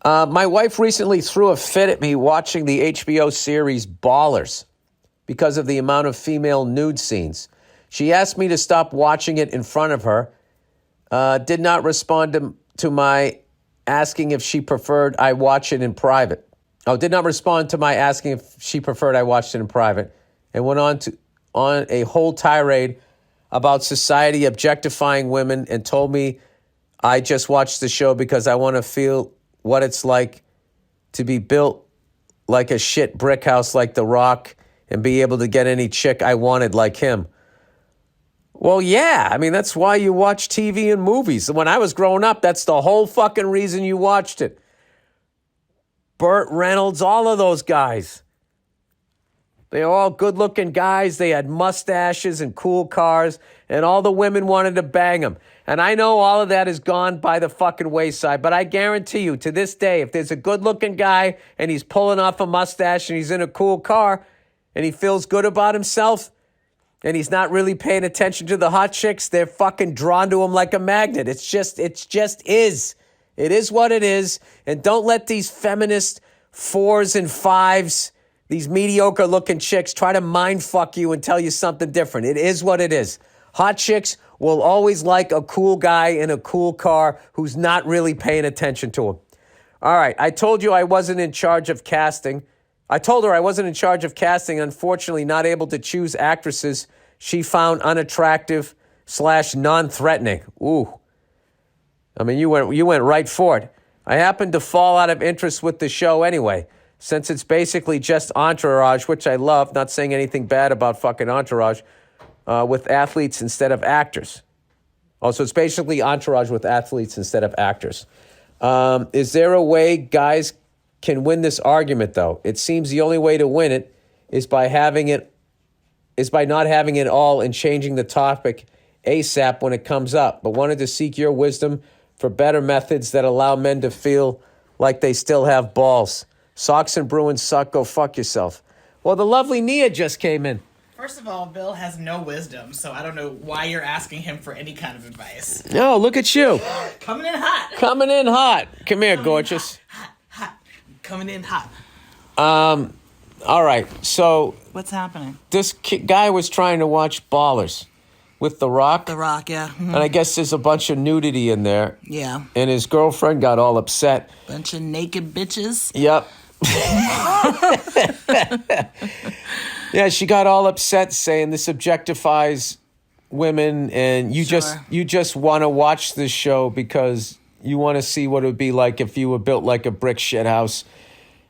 My wife recently threw a fit at me watching the HBO series Ballers because of the amount of female nude scenes. She asked me to stop watching it in front of her. Did not respond to my asking if she preferred I watch it in private. Did not respond to my asking if she preferred I watched it in private, and went on a whole tirade about society objectifying women and told me I just watched the show because I want to feel what it's like to be built like a shit brick house like The Rock and be able to get any chick I wanted like him. Well, yeah. I mean, that's why you watch TV and movies. When I was growing up, that's the whole fucking reason you watched it. Burt Reynolds, all of those guys. They were all good-looking guys. They had mustaches and cool cars, and all the women wanted to bang them. And I know all of that is gone by the fucking wayside, but I guarantee you, to this day, if there's a good-looking guy and he's pulling off a mustache and he's in a cool car and he feels good about himself and he's not really paying attention to the hot chicks, they're fucking drawn to him like a magnet. It just is. It is what it is. And don't let these feminist 4s and 5s, these mediocre looking chicks, try to mind fuck you and tell you something different. It is what it is. Hot chicks will always like a cool guy in a cool car who's not really paying attention to him. All right, I told you I wasn't in charge of casting. I told her I wasn't in charge of casting, unfortunately not able to choose actresses she found unattractive / non-threatening. Ooh. I mean, you went right for it. I happened to fall out of interest with the show anyway, since it's basically just Entourage, which I love, not saying anything bad about fucking Entourage, with athletes instead of actors. Also, it's basically Entourage with athletes instead of actors. Is there a way guys can win this argument, though? It seems the only way to win it is by not having it all and changing the topic ASAP when it comes up, but wanted to seek your wisdom for better methods that allow men to feel like they still have balls. Sox and Bruins suck. Go fuck yourself. Well, the lovely Nia just came in. First of all, Bill has no wisdom, so I don't know why you're asking him for any kind of advice. No, look at you. Coming in hot. Coming in hot. Come here, gorgeous. Hot. Coming in hot. All right, so... What's happening? This guy was trying to watch Ballers with The Rock. The Rock, yeah. Mm-hmm. And I guess there's a bunch of nudity in there. Yeah. And his girlfriend got all upset. Bunch of naked bitches. Yep. Yeah, she got all upset saying this objectifies women and you just want to watch this show because you want to see what it would be like if you were built like a brick shit house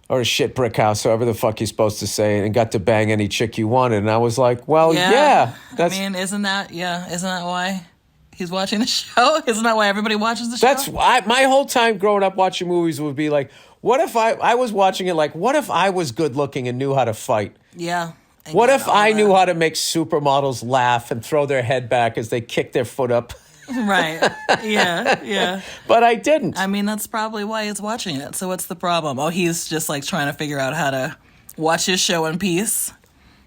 or a shit brick house, however the fuck you're supposed to say it, and got to bang any chick you wanted. And I was like, well, yeah. I mean, isn't that why he's watching the show? Isn't that why everybody watches the show? That's why my whole time growing up watching movies would be like, what if I was watching it like, what if I was good looking and knew how to fight? Yeah. What if I knew how to make supermodels laugh and throw their head back as they kick their foot up? Right. Yeah. But I didn't. I mean, that's probably why he's watching it. So what's the problem? Oh, he's just like trying to figure out how to watch his show in peace.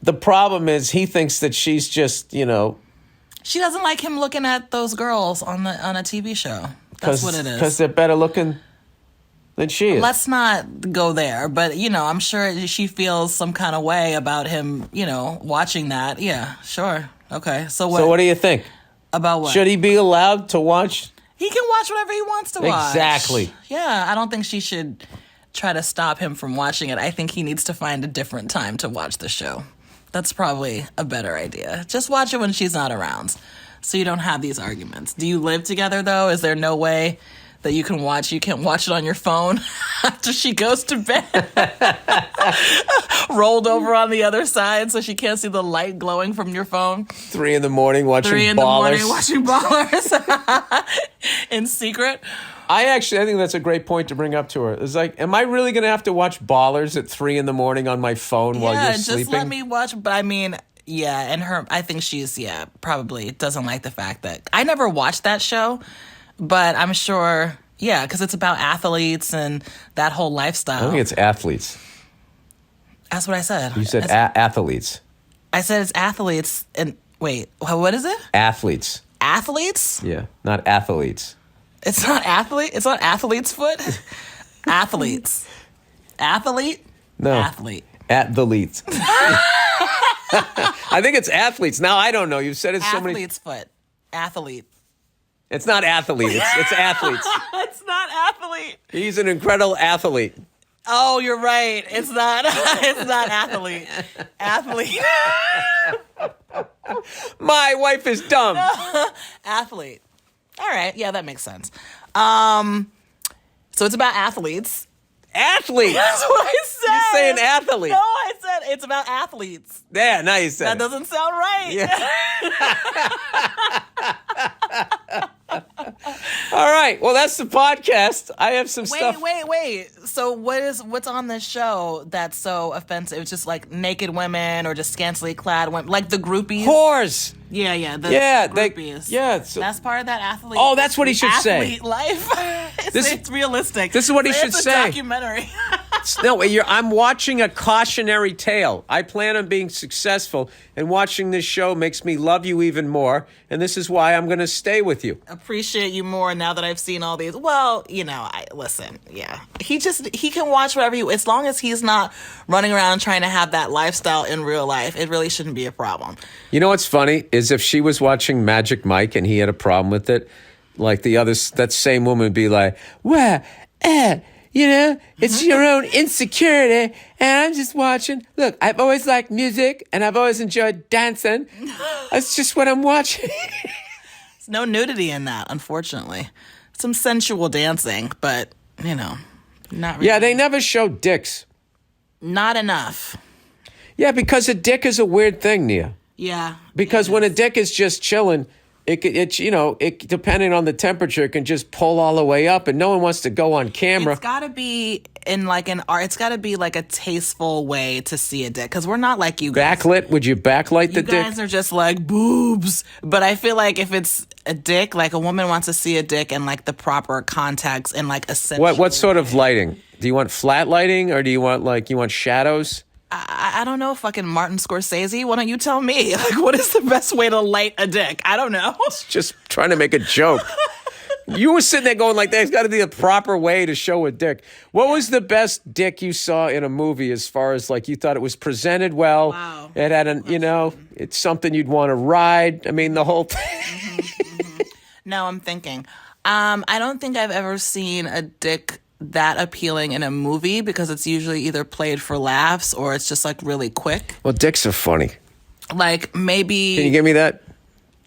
The problem is he thinks that she's just, She doesn't like him looking at those girls on a TV show. That's what it is. Because they're better looking than she is. Let's not go there. But, I'm sure she feels some kind of way about him, watching that. Yeah, sure. Okay. So what do you think? About what? Should he be allowed to watch? He can watch whatever he wants to watch. Exactly. Yeah, I don't think she should try to stop him from watching it. I think he needs to find a different time to watch the show. That's probably a better idea. Just watch it when she's not around so you don't have these arguments. Do you live together, though? Is there no way that you can't watch it on your phone after she goes to bed? Rolled over on the other side so she can't see the light glowing from your phone. 3 a.m. watching Ballers in secret. I think that's a great point to bring up to her. It's like, am I really going to have to watch Ballers at 3 a.m. on my phone while you're sleeping? Yeah, just let me watch. But I mean, yeah, and I think she's, probably doesn't like the fact that I never watched that show. But I'm sure, because it's about athletes and that whole lifestyle. I think it's athletes. That's what I said. You said athletes. I said it's athletes. And wait, what is it? Athletes. Athletes? Yeah, not athletes. It's not athlete? It's not athlete's foot? Athletes. Athlete? No. Athlete. Athletes. I think it's athletes. Now, I don't know. You've said it so many... Athlete's foot. Athlete. It's not athlete. It's athletes. It's not athlete. He's an incredible athlete. Oh, you're right. It's not. It's not athlete. Athlete. My wife is dumb. Athlete. All right. Yeah, that makes sense. So it's about athletes. Athletes. That's what I said. You're saying athlete. No, I said it's about athletes. Yeah, now you said That doesn't sound right. Yeah. All right. Well, that's the podcast. I have some stuff. Wait. So what's on this show that's so offensive? It's just like naked women or just scantily clad women, like the groupies. Whores. Yeah. The groupies. That's part of that athlete. Oh, that's what he should say. Athlete life. It's realistic. This is what he should it's a say. Documentary. No, I'm watching a cautionary tale. I plan on being successful, and watching this show makes me love you even more, and this is why I'm going to stay with you. Appreciate you more now that I've seen all these. Well, listen, yeah. He can watch whatever as long as he's not running around trying to have that lifestyle in real life, it really shouldn't be a problem. You know what's funny is if she was watching Magic Mike and he had a problem with it, like that same woman would be like, well, it's your own insecurity, and I'm just watching. Look, I've always liked music, and I've always enjoyed dancing. That's just what I'm watching. There's no nudity in that, unfortunately. Some sensual dancing, but, not really. Yeah, they never show dicks. Not enough. Yeah, because a dick is a weird thing, Nia. Yeah. Because when a dick is just chilling, it depending on the temperature, it can just pull all the way up, and no one wants to go on camera. It's got to be in like an art. It's got to be like a tasteful way to see a dick, because we're not like you guys. Backlit? Would you backlight the dick? You guys are just like boobs. But I feel like if it's a dick, like a woman wants to see a dick in like the proper context and like a What sort of lighting? Do you want flat lighting, or do you want shadows? I don't know, fucking Martin Scorsese. Why don't you tell me? Like, what is the best way to light a dick? I don't know. Just trying to make a joke. You were sitting there going like, there's got to be a proper way to show a dick. What was the best dick you saw in a movie as far as like you thought it was presented well? Wow. It had it's something you'd want to ride. I mean, the whole thing. No, I'm thinking. I don't think I've ever seen a dick that appealing in a movie, because it's usually either played for laughs or it's just like really quick. Well, dicks are funny. Like maybe. Can you give me that?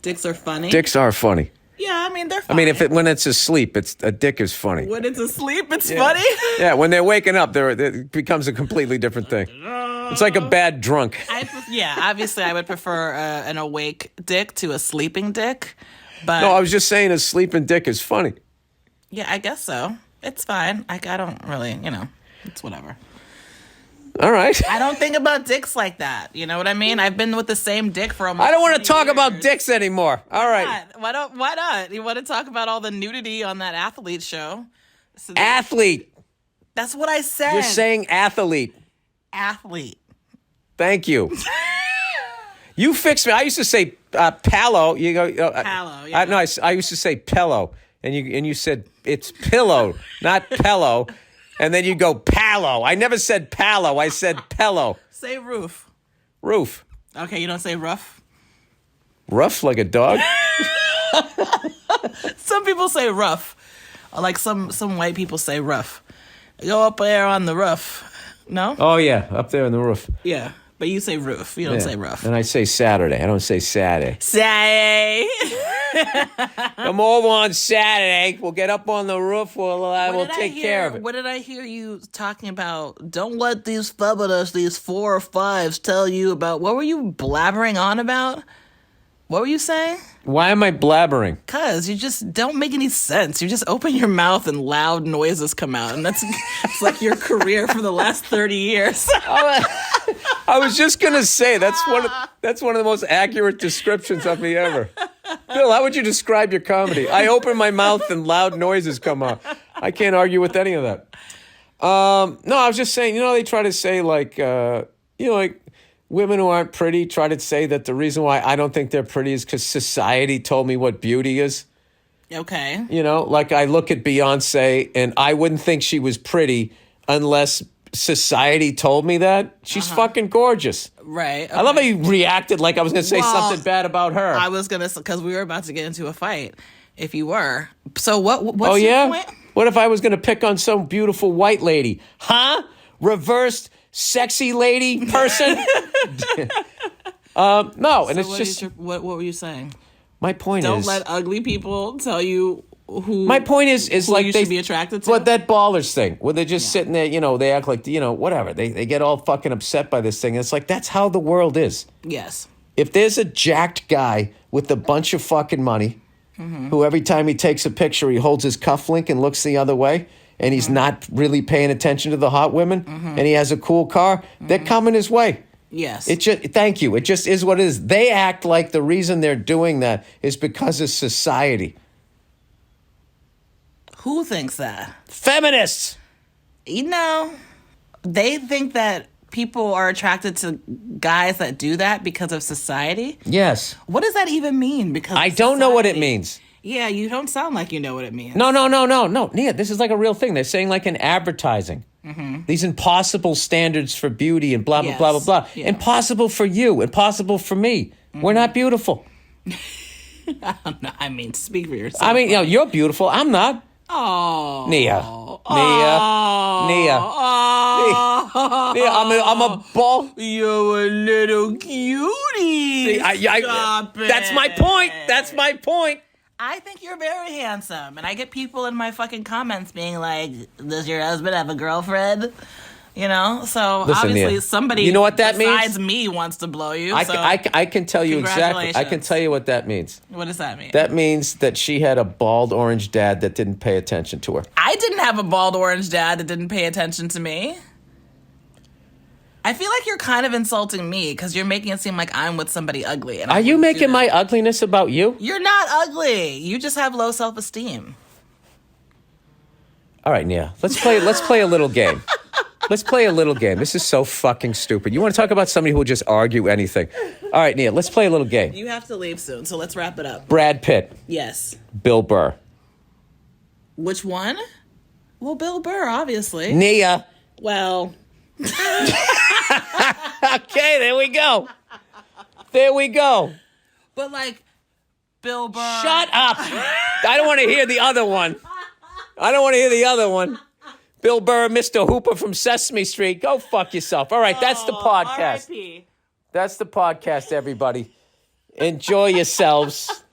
Dicks are funny. Dicks are funny. Yeah, I mean they're funny. I mean, when it's asleep, a dick is funny. When it's asleep, it's funny. Yeah, when they're waking up, it becomes a completely different thing. It's like a bad drunk. Obviously, I would prefer an awake dick to a sleeping dick. But no, I was just saying a sleeping dick is funny. Yeah, I guess so. It's fine. I don't really, it's whatever. All right. I don't think about dicks like that. You know what I mean? I've been with the same dick for almost I don't want to 20 talk years. about dicks anymore. All right. Why not? You want to talk about all the nudity on that athlete show? Athlete. That's what I said. You're saying athlete. Athlete. Thank you. You fixed me. I used to say palo. You go. Palo. Yeah. I used to say pillow, and you said it's pillow, not pillow, and then you go palo. I never said palo. I said pillow. Say roof. Roof. Okay, you don't say rough. Rough like a dog. Some people say rough. Like some white people say rough. Go up there on the roof. No? Oh yeah, up there on the roof. Yeah. But you say roof. You don't say rough. And I say Saturday. I don't say Saturday. Saturday. Come over on Saturday. We'll get up on the roof. We'll take care of it. What did I hear you talking about? Don't let these feminists, these 4 or 5s, tell you about. What were you blabbering on about? What were you saying? Why am I blabbering? Because you just don't make any sense. You just open your mouth and loud noises come out. And it's like your career for the last 30 years. I was just going to say, that's one of the most accurate descriptions of me ever. Bill, how would you describe your comedy? I open my mouth and loud noises come out. I can't argue with any of that. No, I was just saying, they try to say like women who aren't pretty try to say that the reason why I don't think they're pretty is because society told me what beauty is. Okay. You know, like I look at Beyonce and I wouldn't think she was pretty unless society told me that. She's fucking gorgeous. Right. Okay. I love how you reacted like I was going to say something bad about her. I was going to, because we were about to get into a fight. If you were. So what's your point? What if I was going to pick on some beautiful white lady? Huh? Reversed sexy lady person? No, and So it's just... what were you saying? My point Don't is... let ugly people tell you who... My point is who like you they should be attracted to. But that ballers thing, where they're just sitting there, you know, they act like, you know, whatever. They get all fucking upset by this thing. It's like, that's how the world is. Yes. If there's a jacked guy with a bunch of fucking money, who every time he takes a picture, he holds his cufflink and looks the other way, and he's not really paying attention to the hot women, and he has a cool car, they're coming his way. Yes. Thank you. It just is what it is. They act like the reason they're doing that is because of society. Who thinks that? Feminists. You know, they think that people are attracted to guys that do that because of society. Yes. What does that even mean? Because I don't know what it means. Yeah, you don't sound like you know what it means. No. Nia, this is like a real thing. They're saying like in advertising. These impossible standards for beauty and blah, blah, blah, blah, blah. Yeah. Impossible for you. Impossible for me. We're not beautiful. I don't know. I mean, speak for yourself. I mean, you know, you're beautiful. I'm not. Oh. Nia. I'm a ball. You're a little cutie. Stop it. That's my point. That's my point. I think you're very handsome. And I get people in my fucking comments being like, does your husband have a girlfriend? You know? So Listen, obviously Nia, somebody you know what that besides means? me wants to blow you. I can tell you exactly. I can congratulations. tell you what that means. What does that mean? That means that she had a bald orange dad that didn't pay attention to her. I didn't have a bald orange dad that didn't pay attention to me. I feel like you're kind of insulting me because you're making it seem like I'm with somebody ugly. And Are you making my ugliness about you? You're not ugly. You just have low self-esteem. All right, Nia. Let's play a little game. Let's play a little game. This is so fucking stupid. You want to talk about somebody who will just argue anything? All right, Nia. Let's play a little game. You have to leave soon, so let's wrap it up. Brad Pitt. Yes. Bill Burr. Which one? Well, Bill Burr, obviously. Nia. Well. Okay, there we go. There we go. But like, Bill Burr. Shut up. I don't want to hear the other one. Bill Burr, Mr. Hooper from Sesame Street. Go fuck yourself. All right, that's the podcast. R.I.P. That's the podcast, everybody. Enjoy yourselves.